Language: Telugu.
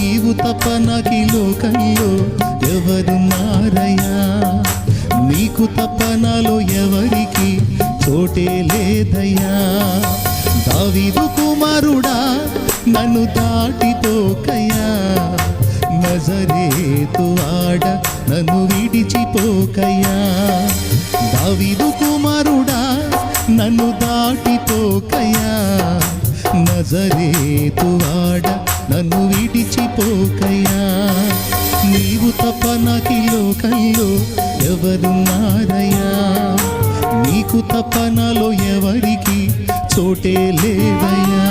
నీవు తప్ప నాకీ లోకంలో ఎవరున్నారయ్యా, నీకు తప్ప నాలో ఎవరికి చోటే లేదయ్యా. దావీదు కుమారుడా నన్ను దాటిపోకయ్యా, నజరేతు ఆడ నన్ను విడిచిపోకయ్యా. దావీదు కుమారుడా నన్ను దాటిపోకయ్యా, నజరేతు ఆడ నన్ను విడిచిపోకయ్యా. నీవు తప్ప నాకీ లోకంలో ఎవరున్నారయ్యా, నీకు తప్ప నాలో ఎవరికి చోటే లేదయ్యా.